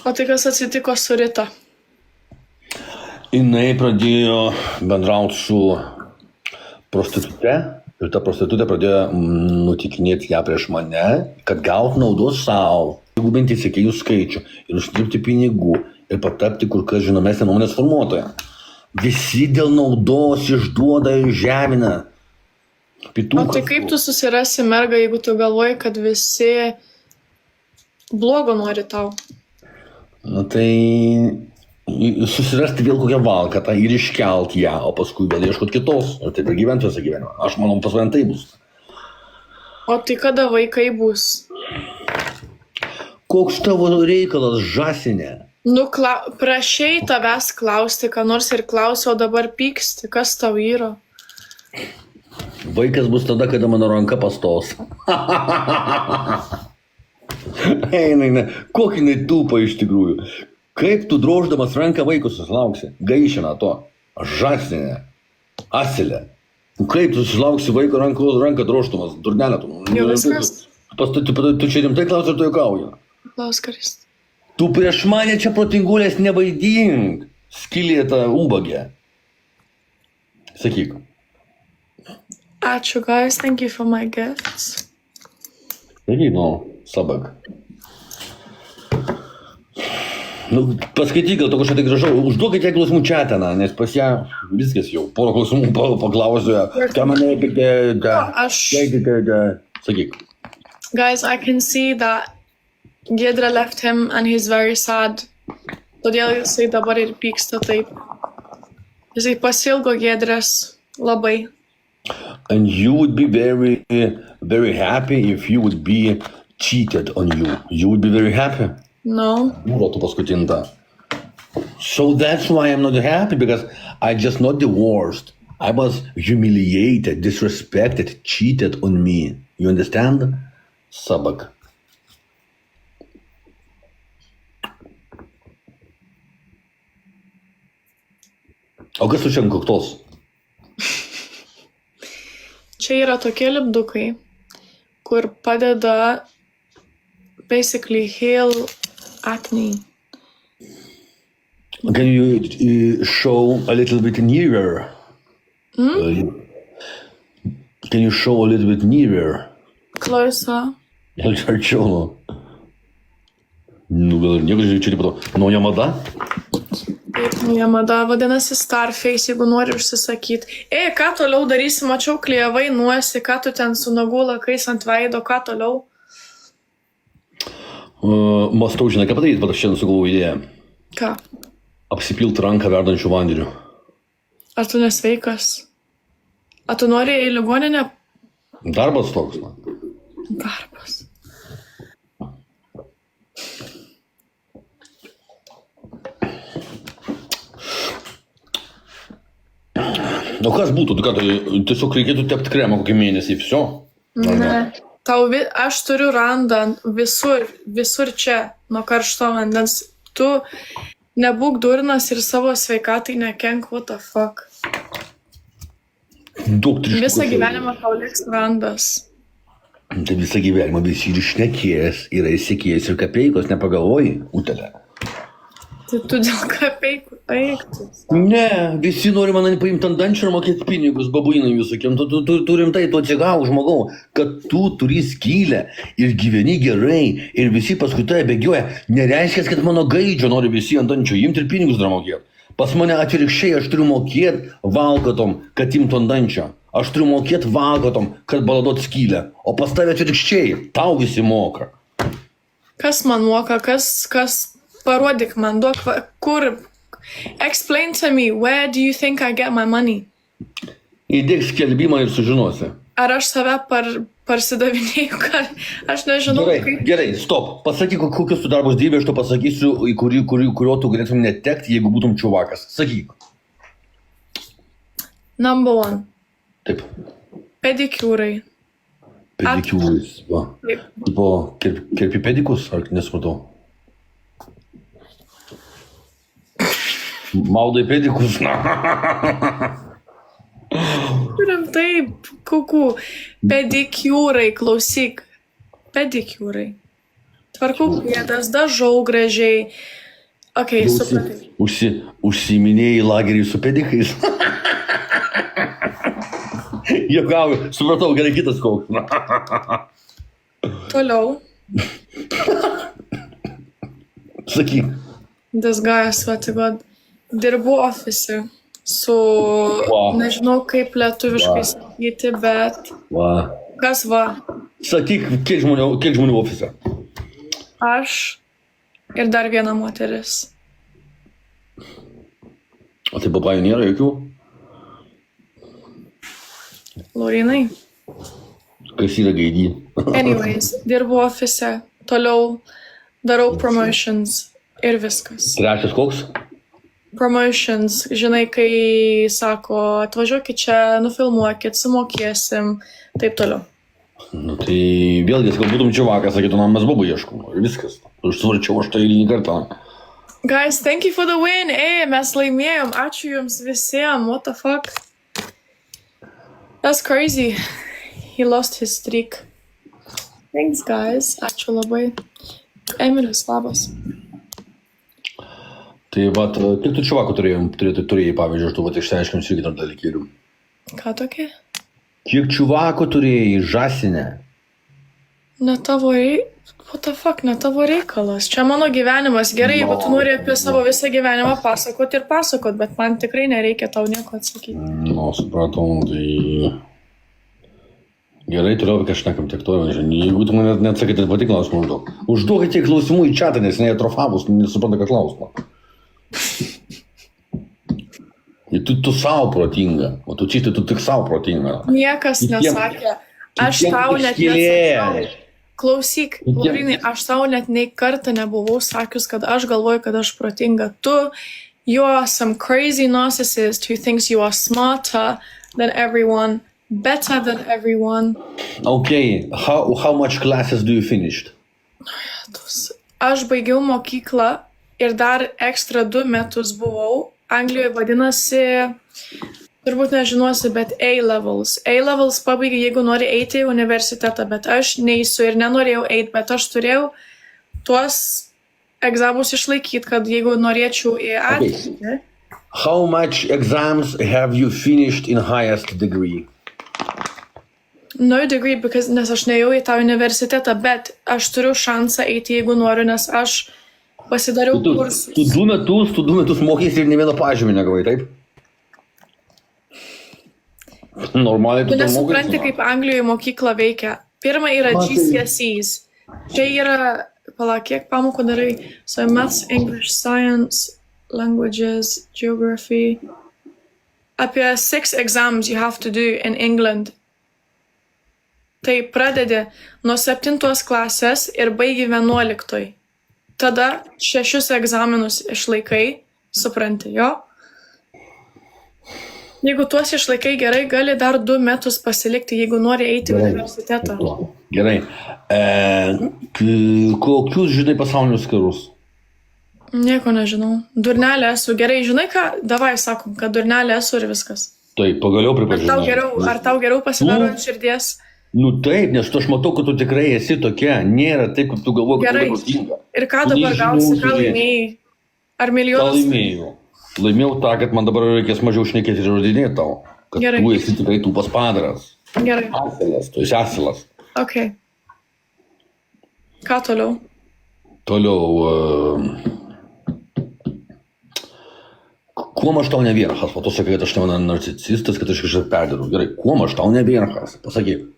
O tai kas atsitiko su Rita? Jinai pradėjo bendrauti su prostitute ir ta prostitutė pradėjo nutikinėti ją prieš mane, kad gaut naudos savo, gubinti sekėjų skaičių ir uždirbti pinigų ir patapti kur kas žinomesnė nuomonės formuotoja. Visi dėl naudos išduoda ir žemina. O tai kaip tu susirasi mergą, jeigu tu galvoji, kad visi blogo nori tau? Na tai susirasti vėl kokią valkatą ir iškelt ją, o paskui vėl ieškot kitos. Ir taip ir gyventi visą gyvenimą. Aš manau, pas mane tai bus. O tai kada vaikai bus? Koks tavo reikalas, žąsinė? Nu, prašei tavęs klausti, ką nors ir klausi, o dabar pyksti, kas tau yra? Vaikas bus tada, kada mano ranka pastos. Eina, kokį jinai tūpa iš tikrųjų. Kaip tu droždamas ranką vaikus susilauksi? Gaišina to. Žąsinė. Asilė. Kaip tu susilauksi vaiko ranką drožtumas? Durnelė tu. Jau viskas. Tu čia rimtai klausi, ar tu juokauji? Klauskaris. Tu prieš mane čia protingulės nevaidink. Skylėta ubagė. Sakyk. Ačiū, guys. Thank you for my gifts. Sakyk, sabak. Paskaityk, gal to kažką tai gražau. Užduokit ją klausimų čiateną, nes pas ją viskas jau. Porą klausimų paklausiu. Ką mane Sakyk. Guys, I can see that Giedra left him and he's very sad. Todėl jisai dabar ir pyksta taip. Jisai pasilgo Giedrės labai. And you would be very, very happy if you would be cheated on you. You would be very happy. No. So that's why I'm not happy, because I just not divorced. I was humiliated, disrespected, cheated on me. You understand? Sabak. O kas tu šiandien koktos? Čia yra tokie lipdukai, kur padeda basically heal acne. Can you show a little bit nearer? Can you show a little bit nearer? Closer. Arčiau. Nu, gal ir nieko, čia tipo to nauja mada? Taip, nauja mada, vadinasi Starface, jeigu nori užsisakyti. Ką toliau darysi, mačiau, klijavai nuosi, ką tu ten su nagų lakais ant veido, ką toliau? Mastau, žinai, ką padaryti, bet aš šiandien sugalvojau idėją. Ką? Apsipilt ranką verdančių vandeniu. Ar tu nesveikas? Ar tu nori į ligoninę? Darbas toks, na. Darbas. O kas būtų, tu ką, tiesiog reikėtų tepti kremą kokį mėnesį, viso? Ne. Aš turiu randą visur čia, nuo karšto vandens. Tu nebūk durnas ir savo sveikatai nekenk, what the fuck. Visą gyvenimą tau liks randas. Tai visą gyvenimą visi ir išnekės, yra įsikėjęs ir kapeikos, nepagalvoji, Utelė. Tai tu dėl kapeikų eiktus. Ne, visi nori man paimti ant dančių ir mokėti pinigus, babuinai visokiem. Tu rimtai, tu atsigau, žmogau, kad tu turi skylę ir gyveni gerai ir visi paskui tai bėgioja. Nereiškia, kad mano gaidžio nori visi ant dančių imti ir pinigus dar mokėti. Pas mane atvirkščiai, aš turiu mokėti valkatom, kad imtų ant dančio. Aš turiu mokėti valkatom, kad baladot skylę. O pas tave atvirkščiai, tau visi moka. Kas man moka, kas... Parodyk man, duok, kur. Explain to me, where do you think I get my money? Įdėk skelbimą ir sužinosi. Ar aš save parsidavinėjau, aš nežinau. Gerai, stop. Pasakyk, kokius tu darbus dirbi, aš to pasakysiu, kurio tu galėtum netekti, jeigu būtum čiuvakas. Sakyk. Number 1. Taip. Pedikiūrai. Pedikiūrais, va. Taip. Tipo, kerpi pedikus, ar nesupratau? Maudai pedikus. Rimtai, kukų. Pedikiūrai, klausyk. Pedikiūrai. Tvarkau pėdas, dažau gražiai. Okay, supratai. Užsiminėjai lagerį su pedikais. Jokauju, supratau, gerai, kitas koks. Toliau. Sakyk. This guy, I swear to God. Dirbu ofise su, nežinau kaip lietuviškai sakyti, bet Va. kas va, Sakyk, kiek žmonių ofise? aš ir dar viena moteris. O tai babajų nėra jokių? Laurinai. Kas yra gaidy? Anyways, dirbu ofise, toliau darau promotions ir viskas. Trečias koks? Promotions, žinai, kai sako, atvažiuokit čia, nufilmuokit, sumokėsim, taip toliau. Nu tai vėlgi, kad būtum čiuvakas, sakytų, na, mes babų ieškom. Ir viskas. Užsvarčiau aš tai eilinį kartą. Guys, thank you for the win. Mes laimėjom. Ačiū jums visiems. What the fuck? That's crazy. He lost his streak. Thanks, guys. Ačiū labai. Emilis, labas. Tai vat, kiek tu čiuvakų turėjai, pavyzdžiui, aš tu vat išsiaiškinsiu irgi dar dalykėlių. Ką tokia? Kiek čiuvakų turėjai žasinę? Ne tavo what the fuck, ne tavo reikalas. Čia mano gyvenimas. Gerai, jeigu tu nori apie savo visą gyvenimą pasakot ir pasakot, bet man tikrai nereikia tau nieko atsakyti. Nu, supratau, tai... Gerai, toliau apie kažnekam tiek to, jeigu tu man neatsakai, tai pati klausimą užduok. Užduok tiek klausimų į čatą, nes neatrofavus, nesupranta, kad klausimą. Ir tu savo protinga, o tu čia tu tik savo protinga. Niekas nesakė. Aš tau net nesakiau. Klausyk, Laurinai, aš tau net nei kartą nebuvau sakius, kad aš galvoju, kad aš protinga. You are some crazy narcissist who thinks you are smarter than everyone, better than everyone. Okay, how much classes do you finished? Aš baigiau mokyklą ir dar ekstra 2 metus buvau. Anglijoje vadinasi, turbūt nežinosi, bet A-levels. A-levels pabaigia, jeigu nori eiti į universitetą, bet aš neįsiu ir nenorėjau eiti, bet aš turėjau tuos egzamus išlaikyti, kad jeigu norėčiau į ateitį. Okay. How much exams have you finished in highest degree? No degree, nes aš neėjau į tą universitetą, bet aš turiu šansą eiti, jeigu noriu, nes aš pasidariau kursus. Tu 2 metus mokėsi ir ne vieną pažymį negavai, taip? Normaliai tu Tu ten nesupranti, mokėsi. kaip Anglijoje mokykla veikia. Pirma yra GCSEs. Čia yra, kiek pamokų darai? So maths, English, science, languages, geography. Apie 6 exams you have to do in England. Tai pradedi nuo 7 klasės ir baigi 11. Tada 6 egzaminus išlaikai, supranti, jo? Jeigu tuos išlaikai gerai, gali dar 2 metus pasilikti, jeigu nori eiti į universitetą. Gerai. Kokius žinai pasaulinius karus? Nieko nežinau. Durnelė esu. Gerai, žinai ką? Davai sakom, kad durnelė esu ir viskas. Tai pagaliau pripažinai. Ar tau geriau pasidaro ant širdies? Nu taip, nes tu aš matau, kad tu tikrai esi tokia. Nėra taip, kaip tu galvoji, kad tu Gerai. protinga. Ir ką dabar gausi, ką laimėjai? Ar Ką milijonas? laimėjau? Laimėjau tą, kad man dabar reikės mažiau šnekėti ir žodinėti tau. Kad Gerai. tu esi tikrai tūpas padaras. Gerai. Asilas, tu esi asilas. Ok. Ką toliau? Toliau. Kuom aš tau ne vierchas? O tu sakai, kad aš tau narcisistas, kad aš kažkaip perdirau. Gerai, kuom aš tau ne vierchas? Pasakyk.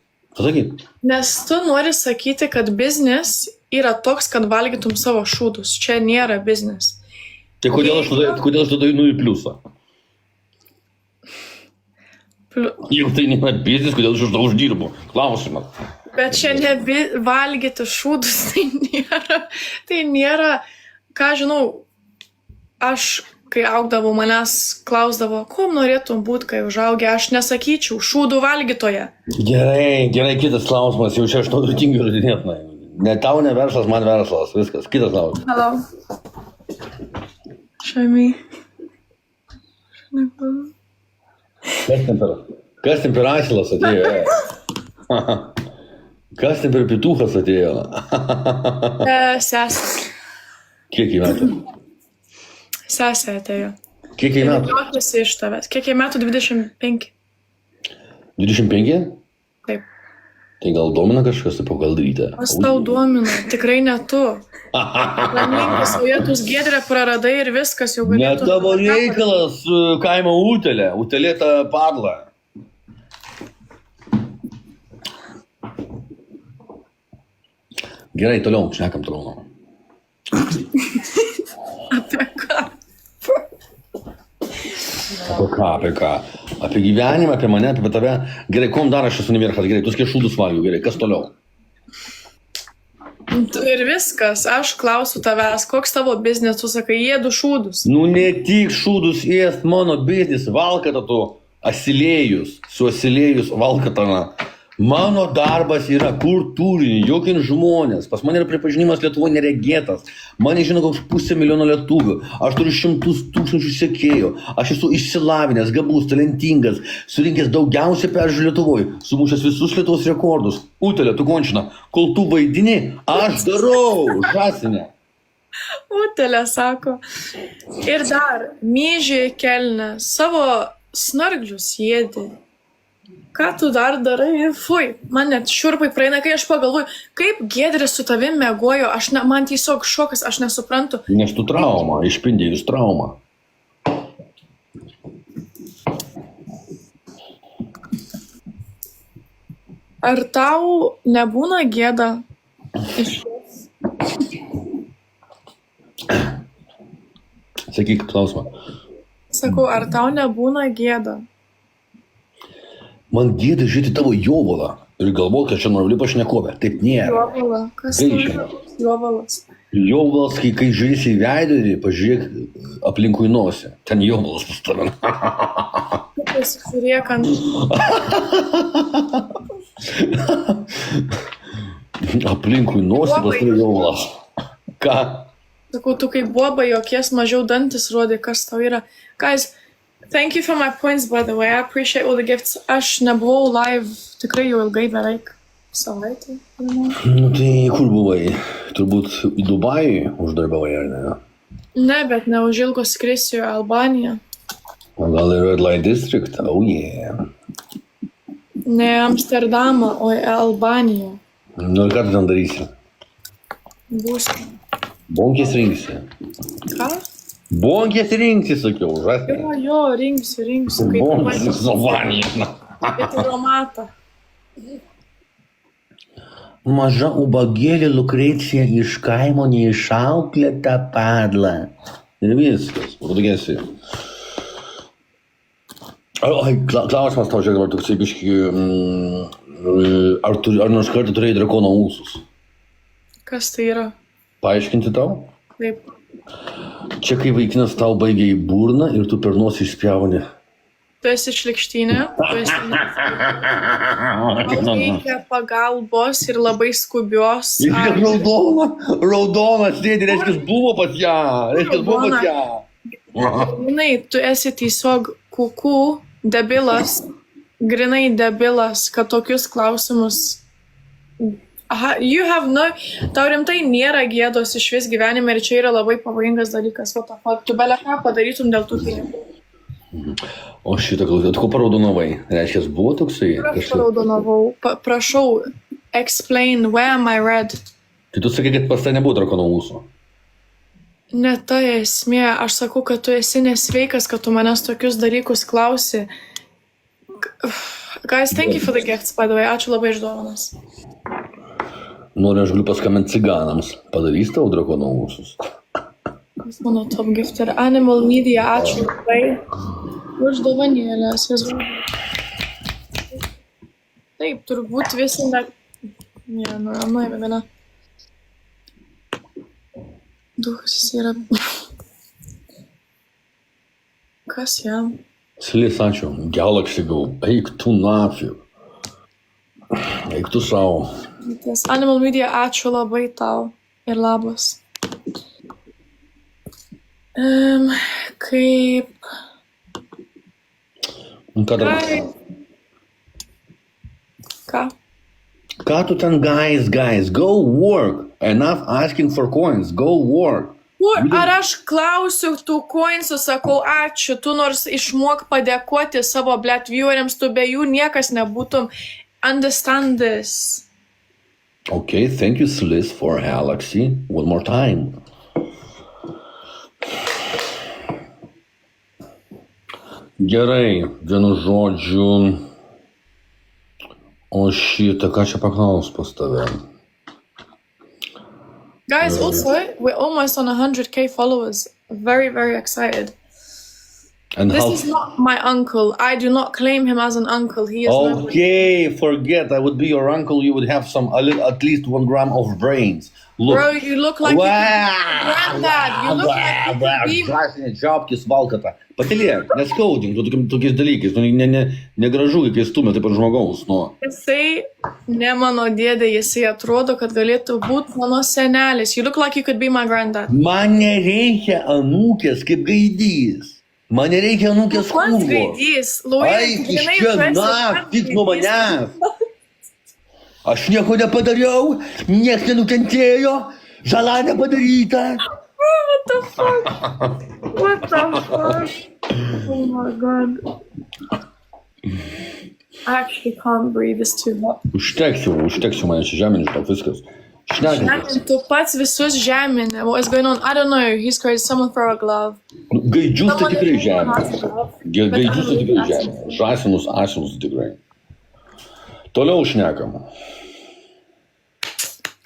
Nes tu nori sakyti, kad biznis yra toks, kad valgytum savo šūdus. Čia nėra biznis. Tai kodėl aš tada einu į pliusą? Jeigu tai nėra biznis, kodėl aš už to uždirbu? Klausimas. Bet čia ne valgyti šūdus, tai nėra, ką žinau, aš, kai augdavau, manęs klausdavo, kuom norėtum būti, kai užaugę, aš nesakyčiau, šūdų valgytoje. Gerai, kitas klausimas, jau čia aš noriu tingiu rodinėti. Ne tau ne verslas, man verslas, viskas, kitas klausimas. Hello. Show me. Kas ten per asilas atėjo? Kas ten per pituchas atėjo? Sesis. Kiek į metų? Sesė atėjo. Kiek jai metų? Juokiasi iš tavęs. Kiek jai metų? 25. 25? Taip. Tai gal domina kažkas taip pagaldaryti? Kas tau domina? Tikrai ne tu. Laimingas Vietus Giedrę praradai ir viskas jau Ne galėtų. tavo reikalas, kaimo Utelė. Utelė ta padla. Gerai, toliau, šnekam toliau. Apie ką? Apie ką? Apie gyvenimą, apie mane, apie tave. Gerai, kom dar aš esu nevirchas, gerai, tu skiai šūdus valgiau, gerai, kas toliau? Ir viskas, aš klausiu tavęs, koks tavo biznis, tu sakai, jėdu šūdus. Nu ne tik šūdus ėst mano biznis, valkata tu, asilėjus, su asilėjus valkatana. Mano darbas yra kur turinį, jokint žmonės. Pas mane yra pripažinimas Lietuvoje neregėtas. Mane žino koks 500 000 lietuvių. Aš turiu 100 000 sekėjų. Aš esu išsilavinęs, gabus, talentingas, surinkęs daugiausiai peržiūrų Lietuvoje, sumušęs visus Lietuvos rekordus. Utelė, tu končina, kol tu vaidini, aš darau, žasinė. Utelė sako. Ir dar, myžiai kelne, savo snarglius jėdi. Ką tu dar darai? Fui, man net šiurpai praeina, kai aš pagalvoju, kaip Giedrės su tavim mėgojo, man tiesiog šokas, aš nesuprantu. Nes tu trauma, išpindėjus traumą. Ar tau nebūna gėda iš... Sakyk klausimą. Sakau, ar tau nebūna gėda? Man gėda žiūrėti tavo jovalą ir galvoti, kad čia normali pašnekovė. Taip nėra. Jovala, kas tai yra jovalas? Jovalas, kai žiūrėsi į veidrodį, pažiūrėk aplinkui nosį. Ten jovalas pas tave. Pasižiūrėk ant... Aplinkui nosį pas tave jovalas. Ką? Sakau, tu kaip boba jokies mažiau dantis rodė, kas tau yra. Guys, thank you for my points, by the way. I appreciate all the gifts. Aš nebuvau live tikrai jau ilgai, beveik savaitę. Nu tai kur buvai? Turbūt į Dubajų uždarbavai, ar ne? Ne, bet neužilgo skrisiu į Albaniją. O gal į Red Light District? Oh yeah. Ne Amsterdamą, o į Albaniją. Nu ir ką tu ten darysi? Būsiu. Bonkės rinksi. Ką? Bonkės rinksi, sakiau, žasnė. Jo, rinksiu. Kaip Bonkės Sovanija. Kaip aromatą. Maža ubagėlė Lukrecija iš kaimo neišauklėta padla. Ir viskas, patogiesi. Ai, klausimas tau čia dabar toksai biški, ar nors kartą turėjai drakono ūsus? Kas tai yra? Paaiškinti tau? Taip. Čia kai vaikinas tau baigia į burną ir tu per nosį išspjauni. Tu esi šlikštynė, tu esi... Tau reikia pagalbos ir labai skubios. Ir kiek raudona, sėdi, reiškia, buvo pas ją. Grinai, tu esi tiesiog kuku, debilas, grinai debilas, kad tokius klausimus... Aha, tau rimtai nėra gėdos iš vis gyvenime ir čia yra labai pavojingas dalykas. Tu belia ką padarytum dėl tų pinigų. O šitą klausimą, tu ko paraudonavai? Reiškia, buvo toksai? Aš paraudonavau. Prašau, explain, where am I red? Tai tu sakai, kad pas tai nebuvo drakono ūsų. Ne ta esmė, aš sakau, kad tu esi nesveikas, kad tu manęs tokius dalykus klausi. Guys, thank you for the gifts, by the way. Ačiū labai iš dovanas. Noriu, aš galiu paskambinti ciganams. Padarys tau drakono ūsus? Mano top gifter. Animal Media, ačiū labai. Už dovanėlės. Taip, turbūt visi net... Ne, nu, viena. Duhas jis yra... Kas jam? Slis, ačiū. Galaxy Go. Eik tu nafiu. Eik tu savo. Animal Media, ačiū labai tau. Ir labas. Kaip... Ką dabar? Ką? Ką tu ten, guys, go work. Enough asking for coins, go work. Ar aš klausiu tų coinsų, sakau ačiū, tu nors išmok padėkoti savo blet vieweriams, tu be jų niekas nebūtum. Understand this. Okay, thank you, Sliss, for Galaxy. One more time. Gerai, vienu žodžiu. O šitą, ką čia paklaus pas tave? Guys, also, we're almost on 100k followers. Very, very excited. And This how... is not my uncle. I do not claim him as an uncle. He is nobody. Okay, forget I would be your uncle. You would have at least 1 gram of brains. Look. Bro, you look like granddad. You look like you could be... Žąsinė čiaupkis valkata. Patylėk, neskaudink tokiais dalykais. Negražu, kai stumia taip pat žmogaus. Jisai ne mano dėdė, jisai atrodo, kad galėtų būti mano senelis. You look like you could be my granddad. Man nereikia anūkės kaip gaidys. Man nereikia anūkės Pats kūvo. gaidys. Eik iš čia, na, tik nuo manęs. Aš nieko nepadariau, nieks nenukentėjo, žala nepadaryta. What the fuck? What the fuck? Oh my god. I actually can't breathe, it's too hot. Užteksiu mane čia žemėn, žinok, viskas. Šnekėkis. Tu pats visus žemini. What is going on? I don't know. He's crazy. Someone throw a glove. Gaidžius tai tikrai žemė. Gaidžius tai tikrai žemė. Žąsinus, asilus tikrai. Toliau šnekam.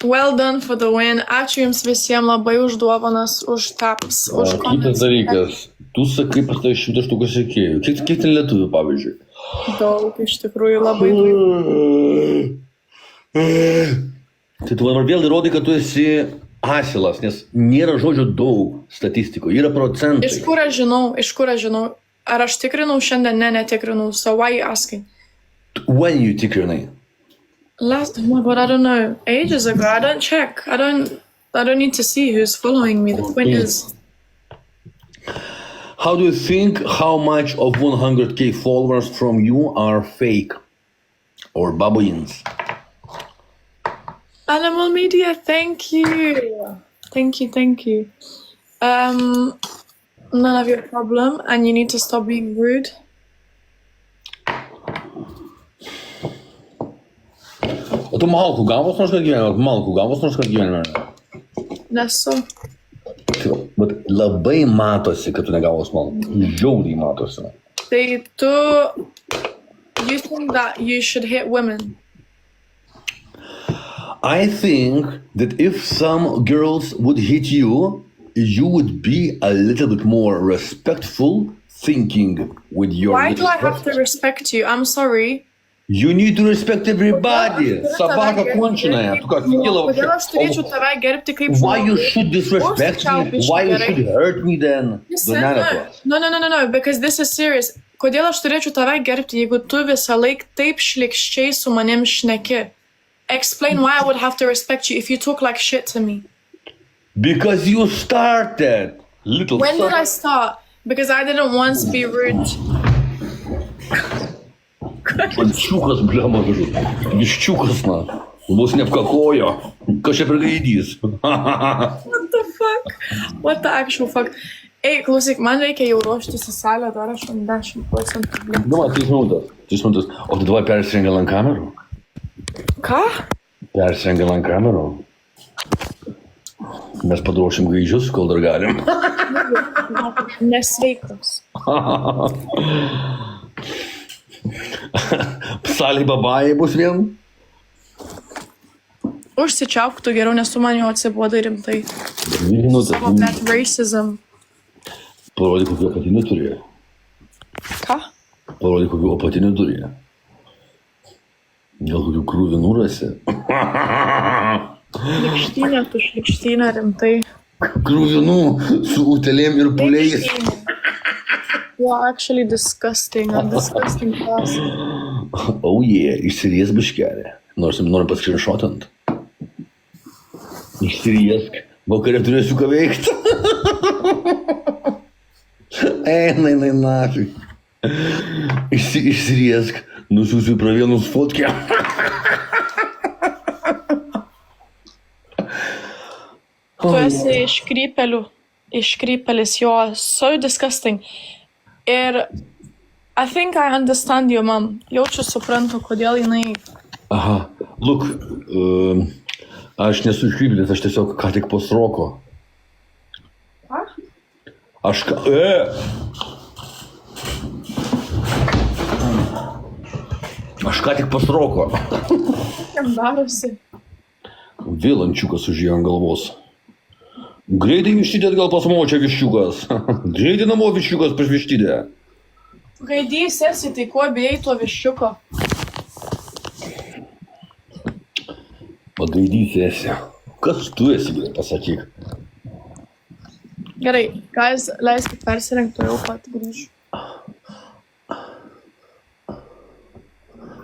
Well done for the win. Ačiū jums visiems labai už duovanas, už taps, už Kitas dalykas. Tu sakai pas tai 100 štukų sekėjų. Kiek ten lietuvių, pavyzdžiui? daug, iš tikrųjų labai daug. Tai tu man vėl įrodai, kad tu esi asilas, nes nėra žodžio daug statistikoje, yra procentai. Iš kur aš žinau? Ar aš tikrinau šiandien? Ne, netikrinau. So why you asking? When you tikrinai? Oh my god, I don't know. Ages ago, I don't check. I don't need to see who's following me. The point is... How do you think how much of 100k followers from you are fake or babuins? Animal Media, thank you. Thank you. None of your problem, and you need to stop being rude. O tu malkų gavos nors kad gyvenime? Nesu. Bet labai matosi, kad tu negavos malkų. Žiauriai matosi. Tai tu... You think that you should hit women? I think that if some girls would hit you, you would be a little bit more respectful, thinking with your... Why do I have to respect you? I'm sorry. You need to respect everybody. Собака конченая. Tu ką, офигела вообще? Kodėl aš turėčiau tave gerbti kaip Why you žmogų? should disrespect me? Why you should hurt me then? No, because this is serious. Kodėl aš turėčiau tave gerbti, jeigu tu visą laiką taip šlikščiai su manim šneki? Explain why I would have to respect you if you talk like shit to me. Because you started, little When did I start? Because I didn't once be rude. Viščiukas, blema, viščiukas, na. Vos neapkakojo. Kas čia prigaidys? What the actual fuck? Ei, klausyk, man reikia jau ruoštis į salę, dar 80%. Давай, 3 minutės. O tu davai persirengę ant kamerų? Ką? Persirengę ant kamerų. Mes padrošim gaidžius, kol dar galim. Nesveikas. Salėj babajai bus vien? Užsičiauk tu geriau, nes tu man jau atsibodai rimtai. 2 minutės. Savo net racism. Parodyk, kokių apatinių turėjo. Ką? Parodyk, kokių apatinių turėjo. Gal kokių krūvinų rasi? Šlikštynė rimtai. Krūvinų su utelėm ir puliais. You are actually disgusting. I'm disgusting person. Oh yeah, išsiriesk biškelį. Norim paskrinšotant. Išsiriesk. Vakare turėsiu ką veikti. Einai, nafi. Išsiriesk. Nusiųsiu pra vienus fotkę. Tu esi iš krypelių. iškrypėlis jo, so disgusting. Ir I think I understand your mom. Jaučiu suprantu, kodėl jinai... Aha, look, aš nesu iškrypėlis, aš tiesiog ką tik po sroko. Aš ką... Aš ką tik po sroko. Jam darosi. Vėl ančiukas užėjo ant galvos. Greitai vištydė atgal pas močią viščiukas. Greitai namo viščiukas prieš vištydę. Gaidys esi, tai kuo bijai to viščiuko? Pagaidys esi. Kas tu esi, pasakyk. Gerai, guys, leiskit persirengti, jau pat grįžu.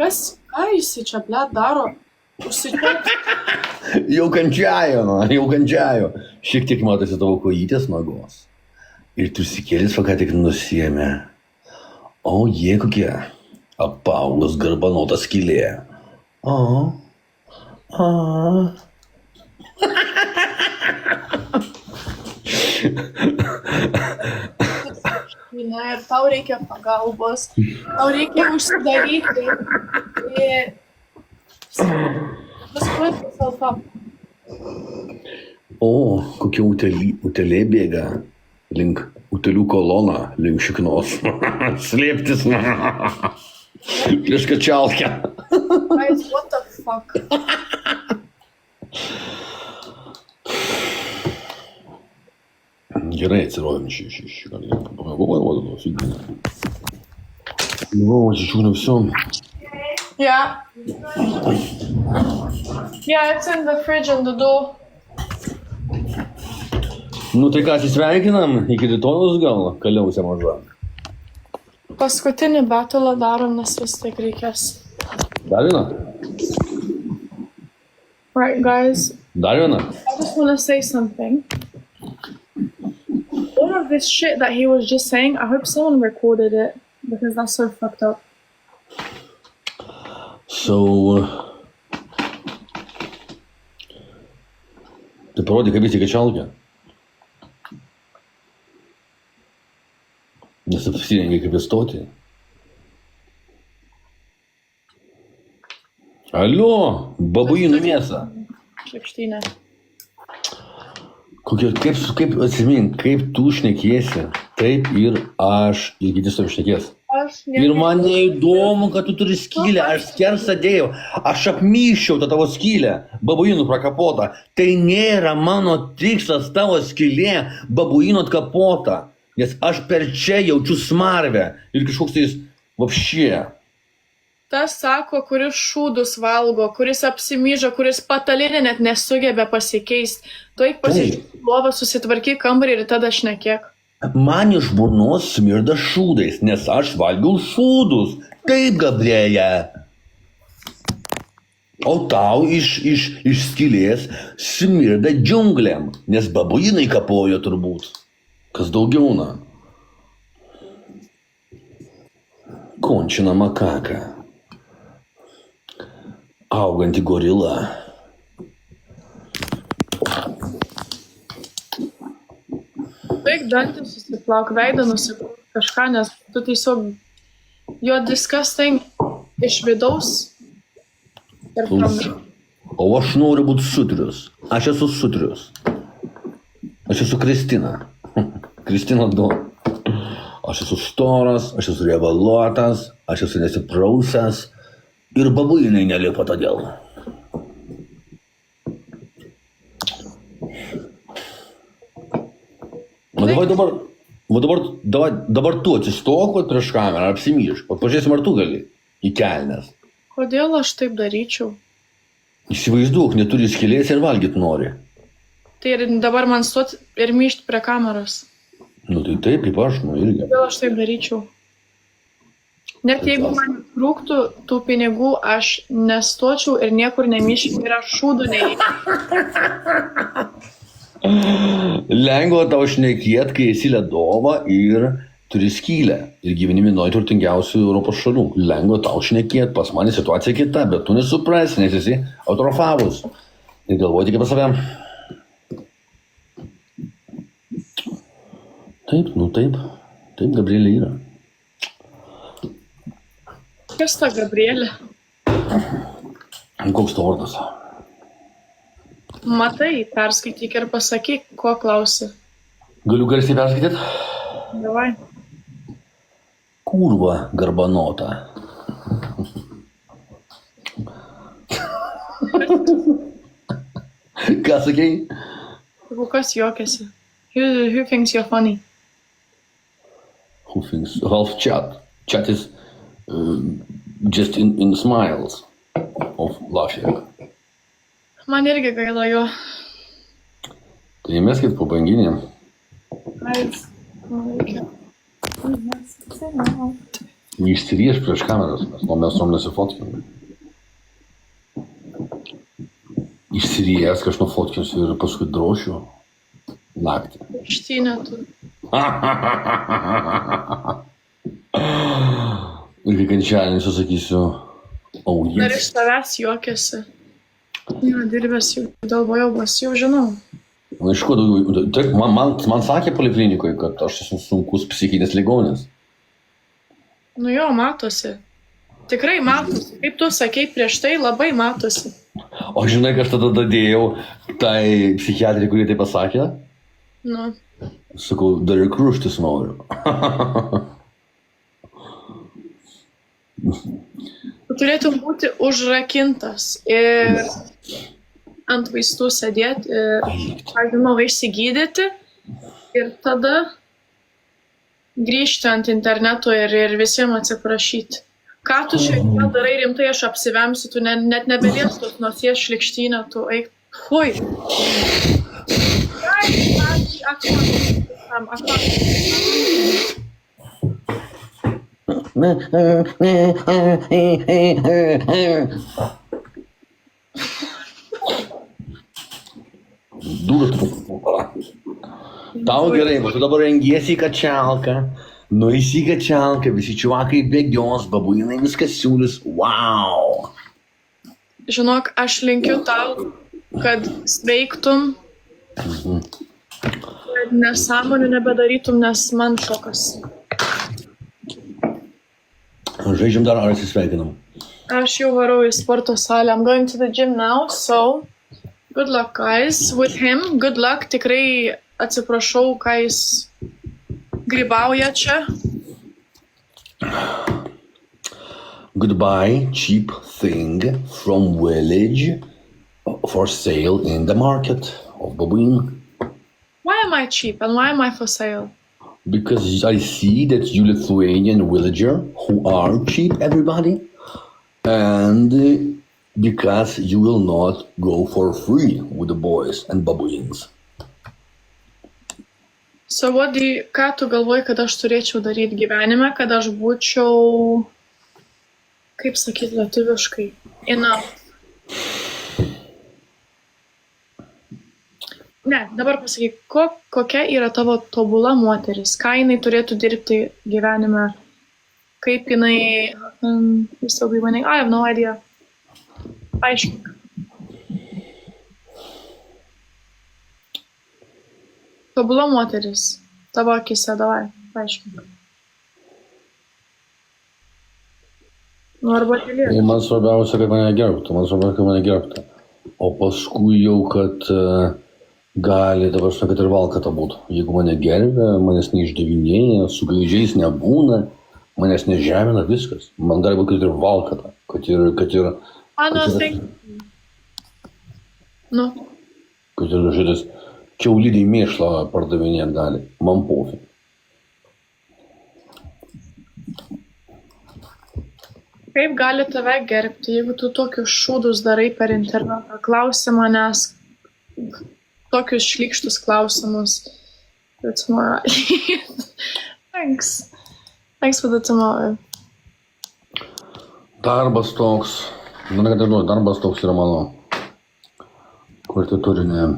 Kas? Ką jisai čia, blet, daro? Užsičiauks. Jau kančiajo. Šiek tiek matosi tavo kojytės nagos. Ir tu sikėlis ką tik nusiėmė. O jie kokie. Apaugus garbanota skylė. Ne, ir tau reikia pagalbos. Tau reikia užsidaryti. Just put yourself up. O, kokia utelė bėga link utelių koloną, link šiknos. Slėptis. Prieš kačialkę. Guys, what the fuck? Gerai atsirojom iš pamėgovojimo, figūrą. Nu, atsičiūrėm visom. Yeah. Yeah, it's in the fridge on the door. Nu tai ką, atsisveikinam, iki rytojus gal, kaliausia maža. Paskutinį batulą darom, nes vis tiek reikės. Dar viena? Right, guys. Dar viena? I just want to say something. All of this shit that he was just saying, I hope someone recorded it, because that's so fucked up. So... Tai parodė, kaip jis į kačialkę. Nes apsirengia kaip įstoti. Alio, babuinų mėsą. Krepštynė. Kaip atsimink, kaip tu šnekiesi, taip ir aš, ir kiti su šnekės. Ir man neįdomu, kad tu turi skylę, aš skersą dėjau, aš apmyščiau tą tavo skylę, babuinų prakapotą. Tai nėra mano tikslas tavo skylė, babuinų atkapota, nes aš per čia jaučiu smarvę ir kažkoks tais vapšė. Tas sako, kuris šūdus valgo, kuris apsimyžo, kuris patalinė net nesugebė pasikeisti. Tu eik pasižiūrėti lovą, susitvarkyk kambarį ir tada šnekėk. Man iš burnos smirda šūdais, nes aš valgiau šūdus. Taip, Gabrėja. O tau iš skylės smirda džiunglėm, nes babuinai kapojo turbūt. Kas daugiau, na? Končina makaka. Auganti gorila. Baig dantis, susiplauk veidą, nusiplauk kažką, nes tu tiesiog you're disgusting iš vidaus ir from... O aš noriu būti sutrius. Aš esu sutrius. Aš esu Kristina. Kristina du. Aš esu storas, aš esu riebaluotas, aš esu nesiprausęs ir babuinai nelipa todėl. Dabar tu atsistok prieš kamerą, apsimyšk. Pažiūrėsim, ar tu gali į kelnes. Kodėl aš taip daryčiau? Įsivaizduok, neturi skylės ir valgyt nori. Tai ir dabar man stot ir myšt prie kameros. Nu tai taip, kaip aš, nu irgi. Kodėl aš taip daryčiau? Net jeigu man trūktų tų pinigų, aš nestočiau ir niekur nemyščiau ir aš šūdų neįčiau. Lengva tau šnekėt, kai esi ledova ir turi skylę ir gyveni vienoj turtingiausių Europos šalių. Lengva tau šnekėt, pas mane situacija kita, bet tu nesuprasi, nes esi autografavus. Ir galvoji tik apie save. Taip, nu taip. Taip, Gabrielė yra. Kas ta Gabrielė? Koks to vardas? Matai, perskaityk ir pasakyk, ko klausi. Galiu garsiai perskaityti? Davai. Kurva garbanota. Ką sakei? Sakau, kas juokiasi? Who thinks you're funny? Who thinks half chat? Chat is just in smiles of laughing. Man irgi gaila jo. Tai meskit po banginį. Išsirieš prieš kameras, mes nuom nesifotkinam. Išsirieš, aš nufotkinsiu ir paskui drošiu naktį. Ištynė tu. Ir kai kančialinsiu, sakysiu, oh Dar yes. iš tavęs juokiasi. Jo, dirbęs jau dalbojobas, jau žinau. Na, iš ko daugiau, taip, man sakė poliklinikoje, kad aš esu sunkus psichinės ligonis. Nu jo, matosi. Tikrai matosi. Kaip tu sakei prieš tai, labai matosi. O žinai, kad aš tada dadėjau tai psichiatrį, kurie tai pasakė? Nu. Sakau, dar ir kruštis noriu. Tu turėtum būti užrakintas ir ant vaistų sėdėti ir, žinau, išsigydyti ir tada grįžti ant interneto ir visiems atsiprašyti. Ką tu šiandien darai rimtai, aš apsivemsiu, tu net nebeliestus nosies šlikštynę, tu eik. Fui. Tau gerai, tu dabar rengiesi į kačialką, nueisi į kačialką, visi čiuvakai bėgios, babuinai viskas siūlys, wow. Žinok, aš linkiu tau, kad sveiktum, kad nesąmonių nebedarytum, nes man šokas. Žaidžiam dar ar atsisveikinam? Aš jau varau į sporto salę. I'm going to the gym now, so good luck, guys. With him, good luck. Tikrai atsiprašau, ką jis grybauja čia. Goodbye, cheap thing from village for sale in the market of Babuin. Why am I cheap and why am I for sale? Because I see that you Lithuanian villager who are cheap, everybody, and because you will not go for free with the boys and babuins. So ką tu galvoji, kad aš turėčiau daryti gyvenime, kad aš būčiau, kaip sakyti lietuviškai, enough. Ne, dabar pasakyk, kokia yra tavo tobula moteris, ką jinai turėtų dirbti gyvenime, kaip jinai, I have no idea. Paaiškink. Tobula moteris, tavo akise, davai, paaiškink. Nu, arba tylėt. Man svarbiausia, kad mane gerbtų, O paskui jau, kad gali, dabar žinau, kad ir valkata būtų. Jeigu mane gerbia, manęs neišdavinėja, su gaidžiais nebūna, manęs nežemina, viskas. Man gali būti, kad ir valkata, kad ir Nu. Kad ir šitas kiaulidai mėšlą pardavinėt gali. Man pofi. Kaip gali tave gerbti, jeigu tu tokius šūdus darai per internetą? Klausi manęs tokius šlykštus klausimus. Thanks. Thanks for the tomato. Darbas toks. Darbas toks yra mano. Kur tai turi ne.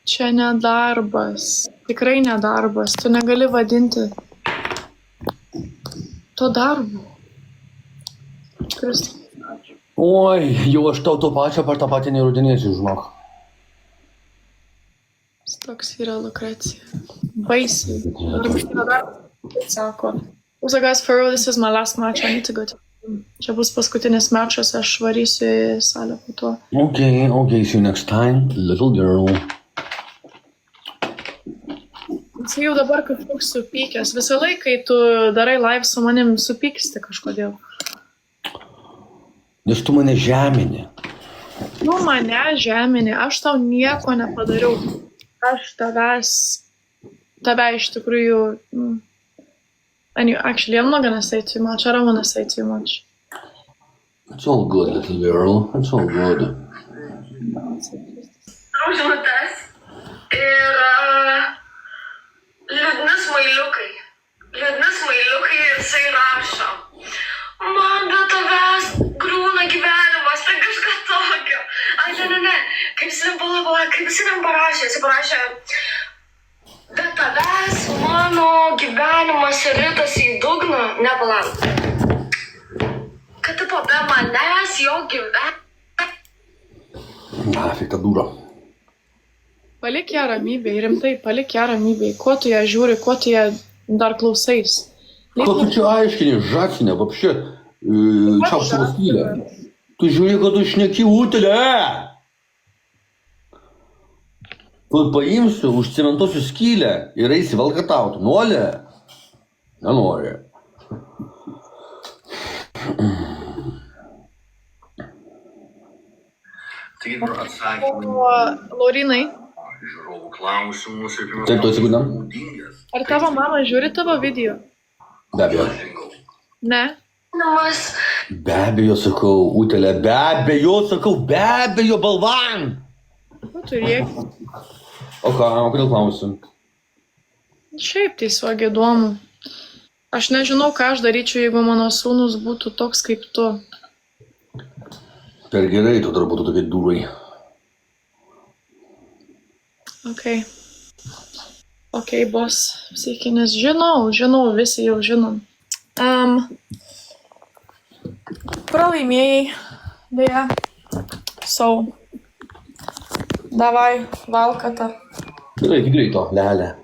Čia ne darbas. Tikrai ne darbas. Tu negali vadinti to darbu. Oi, jau aš tau to pačio per tą patį neįrodinėsiu, žinok. Toks yra Lukrecija. Baisiai. Rūpština dar. Sako. Also guys, for real, this is my last match. I need to go to... Čia bus paskutinis mačas, aš varysiu į salę po to. Okay, see you next time, little girl. Jis jau dabar kažkoks supykęs. Visą laiką, kai tu darai live su manim, supyksti kažkodėl. Nes tu mane žemini. Nu, mane žemini. Aš tau nieko nepadariau. Aš tave iš tikrųjų... Actually, I'm not gonna say too much. I don't wanna say too much. It's all good, little girl. It's all good. Žinutės ir liūdni smailiukai. Liūdni smailiukai ir jisai rašo. Man be tavęs griūna gyvenimas, tai kažką tokio. Ai, ne. Kaip jis ten parašė? Jis parašė, be tavęs mano gyvenimas ritasi į dugną. Nepalauk. Kad tipo be manęs jo gyvenimas. Nafik, ta dura. Palik ją ramybėj, rimtai, palik ją ramybėj. Kuo tu ją žiūri, kuo tu ją dar klausais? Ko tu čia aiškini, žakinė, вообще, čiau savo skylę. Tu žiūri, kad tu šneki utelę. Tu paimsiu, užcementuosiu skylę ir eisi valkatauti. Nori? Nenori. Tai ir atsakymai O, Laurinai, žiūrovų klausimus ir Taip, tu atsigudam? ar tavo mama žiūri tavo video? Be abejo. Ne? Namas. Be abejo, sakau, utelė, be abejo, balvan. Nu, turėk. O ką, o kodėl klausim? Šiaip tiesiog įdomu. Aš nežinau, ką aš daryčiau, jeigu mano sūnus būtų toks kaip tu. Per gerai, tu dar būtų tokie dūrai. Ok, boss. Psichinis. Žinau, visi jau žinom. Pralaimėjai. Dėja. So. Davai, valkata. Gerai, iki greito, lelė.